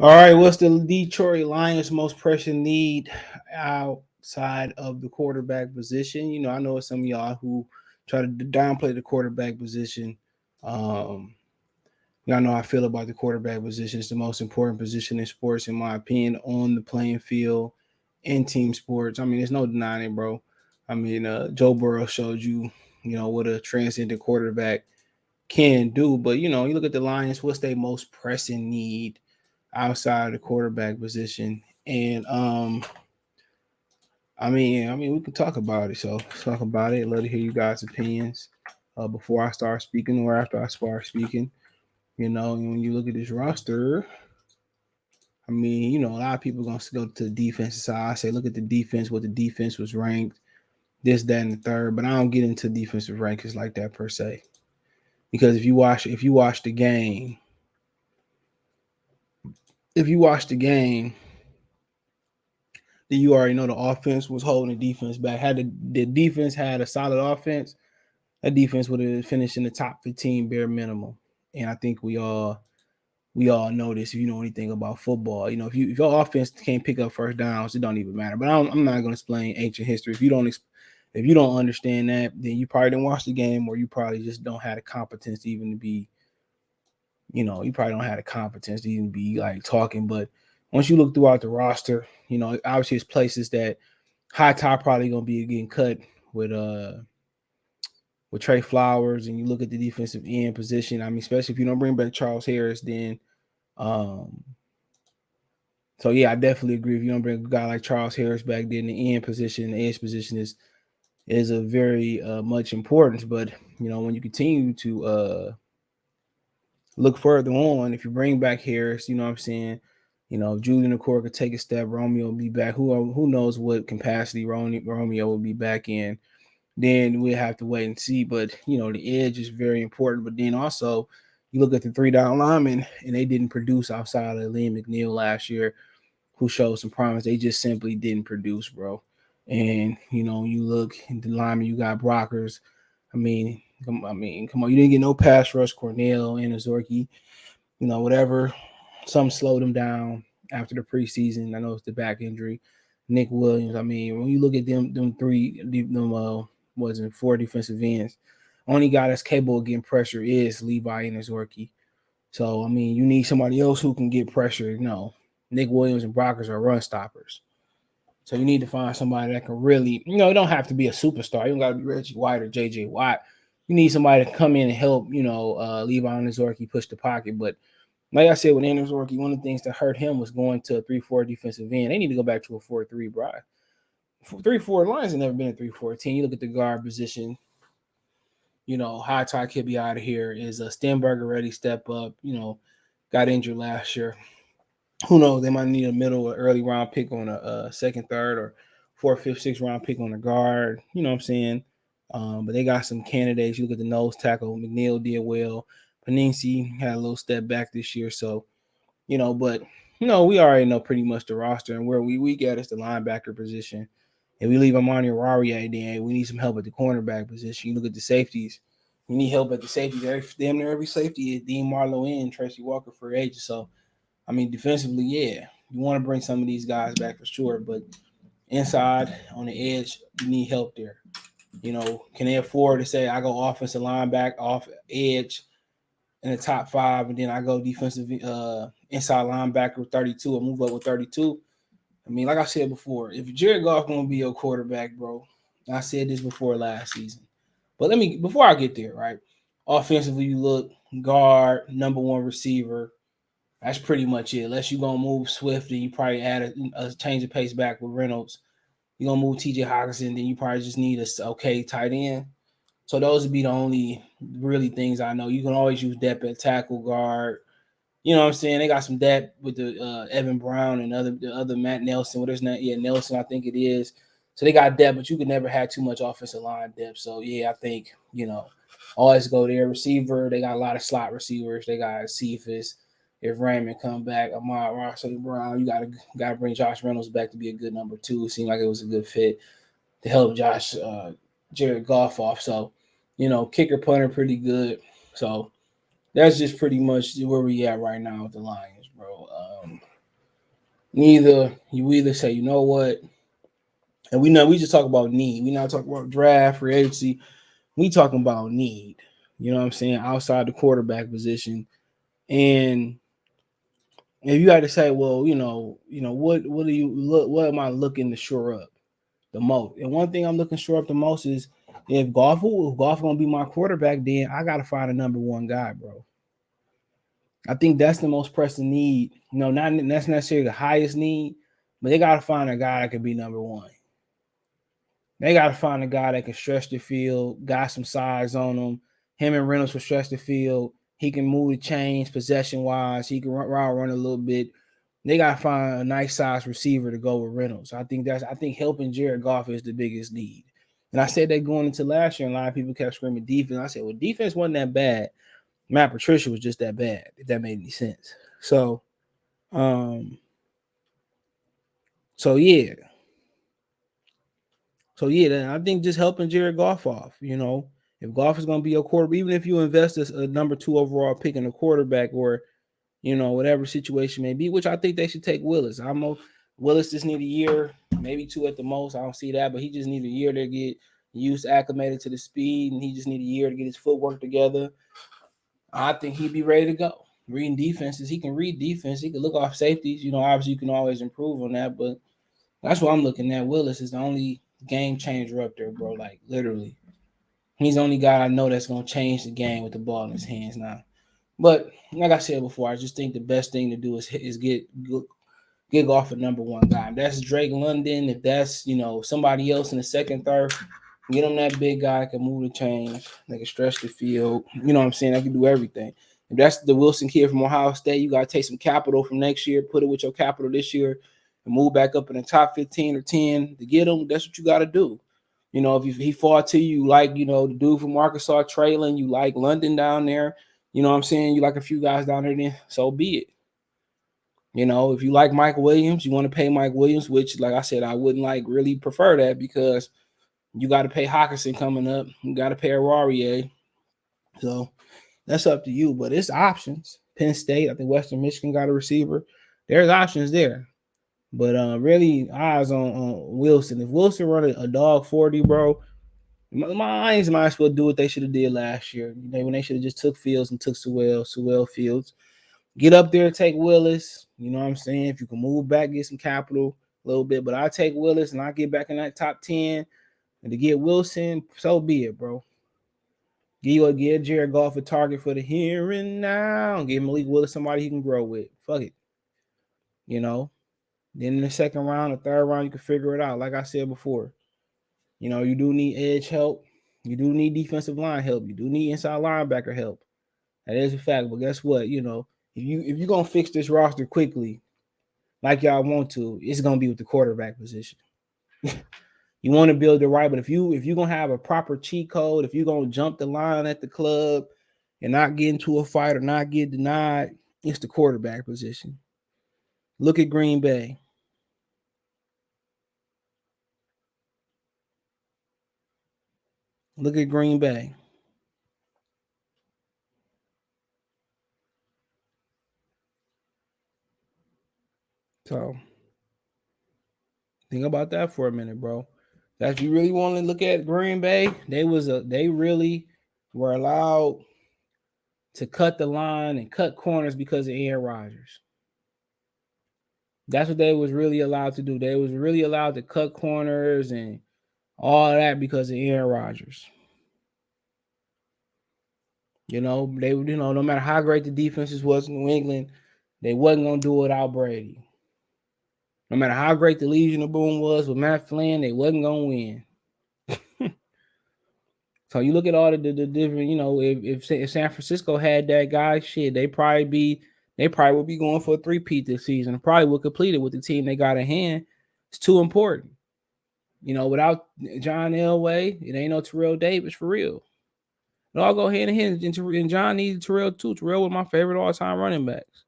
All right, what's the Detroit Lions' most pressing need outside of the quarterback position? I know some of y'all who try to downplay the quarterback position. Um, Y'all know how I feel about the quarterback position. It's the most important position in sports, in my opinion, on the playing field in team sports. I mean, there's no denying it, bro. I mean, Joe Burrow showed you, what a transcendent quarterback can do. But you look at the Lions. What's their most pressing need outside of the quarterback position? And we can talk about it. So let's talk about it. I'd love to hear you guys' opinions before I start speaking or after I start speaking. When you look at this roster, a lot of people are going to go to the defensive side. I say, look at the defense, what the defense was ranked, this, that, and the third. But I don't get into defensive rankings like that per se, because if you watch the game, then you already know the offense was holding the defense back. Had the defense had a solid offense, that defense would have finished in the top 15 bare minimum. And I think we all know this. If you know anything about football, if your offense can't pick up first downs, it don't even matter. But I'm not going to explain ancient history. If you don't understand that, then you probably didn't watch the game, or you probably just don't have the competence to even be, you probably don't have the competence to even be like talking. But once you look throughout the roster, obviously it's places that high top probably going to be getting cut with with Trey Flowers, and you look at the defensive end position. I mean, especially if you don't bring back Charles Harris, then um so yeah, I definitely agree. If you don't bring a guy like Charles Harris back, then the end position, the edge position is a very much importance. But when you continue to look further on, if you bring back Harris, you know what I'm saying. Julian Okoye could take a step. Romeo will be back. Who knows what capacity Romeo will be back in? Then we'll have to wait and see. But the edge is very important. But then also, you look at the 3 down linemen, and they didn't produce outside of Liam McNeil last year, who showed some promise. They just simply didn't produce, bro. And you look at the linemen, you got Brockers. Come on, you didn't get no pass rush. Cornell and Azorki, whatever. Some slowed them down after the preseason. I know it's the back injury. Nick Williams. I mean, when you look at them three, them wasn't four defensive ends. Only guy that's capable of getting pressure is Levi and Azorki. So you need somebody else who can get pressure. Nick Williams and Brockers are run stoppers. So you need to find somebody that can really, it don't have to be a superstar. You don't got to be Reggie White or JJ Watt. You need somebody to come in and help, Levi and Zorky push the pocket. But like I said, with Andrew Zorky, one of the things that hurt him was going to a 3-4 defensive end. They need to go back to a 4-3, bro. 3-4 lines have never been a 3-4 team. You look at the guard position. High Ty could be out of here. Is a Stenberger ready step up? Got injured last year. Who knows? They might need a middle or early round pick on a second, third, or fourth, fifth, sixth round pick on the guard. You know what I'm saying? But they got some candidates. You look at the nose tackle. McNeil did well. Panisi had a little step back this year. So, but we already know pretty much the roster, and where we get is the linebacker position. And we leave Amani Raria, then we need some help at the cornerback position. You look at the safeties. We need help at the safeties. Damn near every safety is Dean Marlowe and Tracy Walker for age. So defensively, yeah, you want to bring some of these guys back for sure, but inside on the edge, you need help there. Can they afford to say I go offensive linebacker off edge in the top 5, and then I go defensive inside linebacker with 32 or move up with 32? Like I said before, if Jared Goff gonna be your quarterback, bro, I said this before last season. But before I get there, right? Offensively, you look guard, number 1 receiver. That's pretty much it. Unless you're gonna move Swift, and you probably add a change of pace back with Reynolds. You're gonna move TJ Hawkinson, then you probably just need a okay tight end. So those would be the only really things I know. You can always use depth at tackle, guard. You know what I'm saying? They got some depth with the Evan Brown and the other Matt Nelson. What is that? Yeah, Nelson, I think it is. So they got depth, but you can never have too much offensive line depth. So yeah, I think always go there. Receiver, they got a lot of slot receivers. They got Cephas. If Raymond come back, Ahmad Ross Brown, you gotta bring Josh Reynolds back to be a good number 2. It seemed like it was a good fit to help Jared Goff off. So, kicker punter pretty good. So that's just pretty much where we at right now with the Lions, bro. You either say, you know what, and we know we just talk about need. We not talking about draft, free agency. We talking about need. You know what I'm saying? Outside the quarterback position. And if you had to say, well, what do you look? What am I looking to shore up the most? And one thing I'm looking to shore up the most is if golf gonna be my quarterback, then I gotta find a number one guy, bro. I think that's the most pressing need. Not that's necessarily the highest need, but they gotta find a guy that could be number one. They got to find a guy that can stretch the field, got some size on him. Him and Reynolds will stretch the field. He can move the chains possession wise. He can run a little bit. They got to find a nice size receiver to go with Reynolds. I think helping Jared Goff is the biggest need. And I said that going into last year, and a lot of people kept screaming defense. I said, well, defense wasn't that bad. Matt Patricia was just that bad, if that made any sense. Um, so yeah, So yeah, I think just helping Jared Goff off. If Goff is going to be a quarterback, even if you invest a number two overall pick in a quarterback, or whatever situation may be, which I think they should take Willis. Willis just need a year, maybe two at the most. I don't see that, but he just need a year to get used, acclimated to the speed, and he just need a year to get his footwork together. I think he'd be ready to go. Reading defenses, he can read defense. He can look off safeties. Obviously you can always improve on that, but that's what I'm looking at. Willis is the only game changer up there, bro. Like literally, he's the only guy I know that's gonna change the game with the ball in his hands now. But like I said before, I just think the best thing to do is get off a number one guy. If that's Drake London, if that's somebody else in the second, third, get him that big guy that can move the chains, that can stretch the field. You know what I'm saying? That can do everything. If that's the Wilson kid from Ohio State, you gotta take some capital from next year, put it with your capital this year, and move back up in the top 15 or 10 to get him. That's what you gotta do. If he fall to you, like the dude from Arkansas, Traylon, you like London down there. You know what I'm saying? You like a few guys down there, then so be it. If you like Mike Williams, you want to pay Mike Williams, which, like I said, I wouldn't really prefer that because you got to pay Hawkinson coming up. You got to pay Aurier. So that's up to you, but it's options. Penn State, I think Western Michigan got a receiver. There's options there. But really, eyes on Wilson. If Wilson run a dog 40, bro, my eyes might as well do what they should have did last year. When they should have just took Fields and took Sewell Fields. Get up there, take Willis. You know what I'm saying? If you can move back, get some capital a little bit. But I take Willis and I get back in that top 10. And to get Wilson, so be it, bro. Give Jared Goff a target for the here and now. Give Malik Willis somebody he can grow with. Fuck it. You know. Then in the second round, the third round, you can figure it out. Like I said before, you do need edge help. You do need defensive line help. You do need inside linebacker help. That is a fact. But guess what? If you're gonna fix this roster quickly, like y'all want to, it's gonna be with the quarterback position. You want to build it right, but if you're gonna have a proper cheat code, if you're gonna jump the line at the club and not get into a fight or not get denied, it's the quarterback position. Look at Green Bay. Look at Green Bay. So think about that for a minute, bro. That if you really want to look at Green Bay, they really were allowed to cut the line and cut corners because of Aaron Rodgers. That's what they was really allowed to do. They was really allowed to cut corners and all that because of Aaron Rodgers. No matter how great the defenses was in New England, they wasn't gonna do it without Brady. No matter how great the Legion of Boom was with Matt Flynn, they wasn't gonna win. So you look at all the different, if San Francisco had that guy, shit, they probably would be going for a three-peat this season. Probably would complete it with the team they got in hand. It's too important. Without John Elway, it ain't no Terrell Davis for real. It all go hand in hand. And John needed Terrell too. Terrell was my favorite all-time running backs.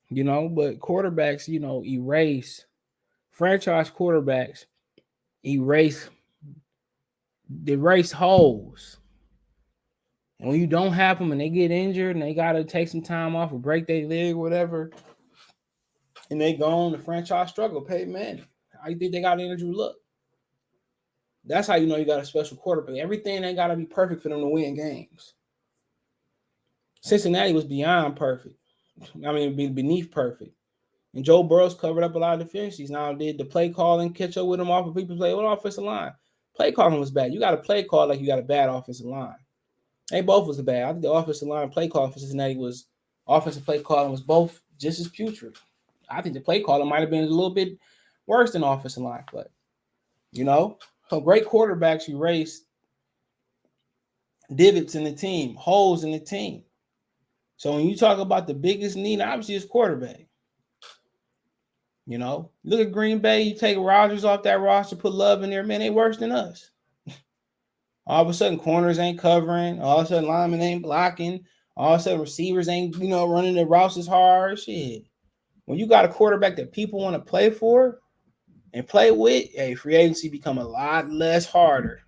But quarterbacks, franchise quarterbacks erase erase holes. And when you don't have them and they get injured and they gotta take some time off or break their leg or whatever, and they go on the franchise struggle. Peyton Manning. How you think they got Andrew Luck? That's how you know you got a special quarterback. Everything ain't got to be perfect for them to win games. Cincinnati was beyond perfect. I mean, beneath perfect. And Joe Burrow's covered up a lot of deficiencies. Now, did the play calling catch up with him off of people play? What offensive line? Play calling was bad. You got to play call like you got a bad offensive line. They both was bad. I think the offensive line play calling for Cincinnati was offensive play calling was both just as putrid. I think the play calling might have been a little bit worse than offensive line play. You know, so great quarterbacks erase divots in the team, holes in the team. So when you talk about the biggest need, obviously it's quarterback. You know, look at Green Bay. You take Rodgers off that roster, put Love in there, man, they worse than us. All of a sudden, corners ain't covering. All of a sudden, linemen ain't blocking. All of a sudden, receivers ain't, running the routes as hard. Shit. When you got a quarterback that people want to play for and play with, hey, free agency become a lot less harder.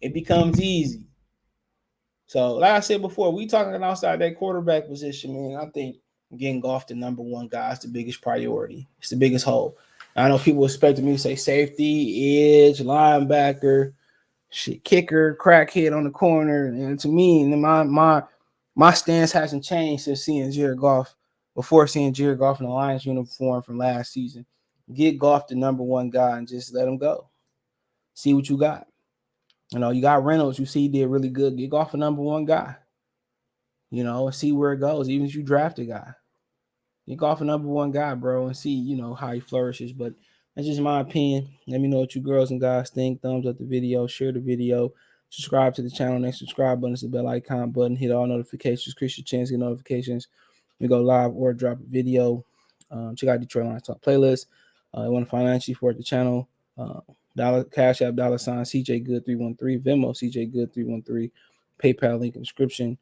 It becomes easy. So, like I said before, we talking outside that quarterback position, man. I think getting Goff the number one guy is the biggest priority. It's the biggest hole. I know people expected me to say safety, edge, linebacker, shit, kicker, crackhead on the corner. And to me, my stance hasn't changed since seeing Jared Goff, before seeing Jared Goff in the Lions uniform from last season. Get Goff the number one guy and just let him go. See what you got. You got Reynolds. You see he did really good. Get Goff a number one guy. And see where it goes. Even if you draft a guy, get Goff a number one guy, bro, and see, how he flourishes. But that's just my opinion. Let me know what you girls and guys think. Thumbs up the video, share the video, subscribe to the channel. Next subscribe button is the bell icon button. Hit all notifications. Increase your chance to get notifications. We go live or drop a video. Check out Detroit Lions Talk playlist. I want to financially support the channel. Cash App, $CJ Good 313, Venmo CJ Good 313, PayPal link in the description.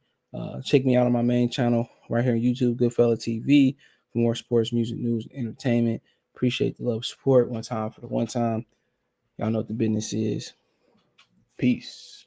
Check me out on my main channel right here on YouTube, Goodfella TV, for more sports, music, news, entertainment. Appreciate the love, support. One time for the one time. Y'all know what the business is. Peace.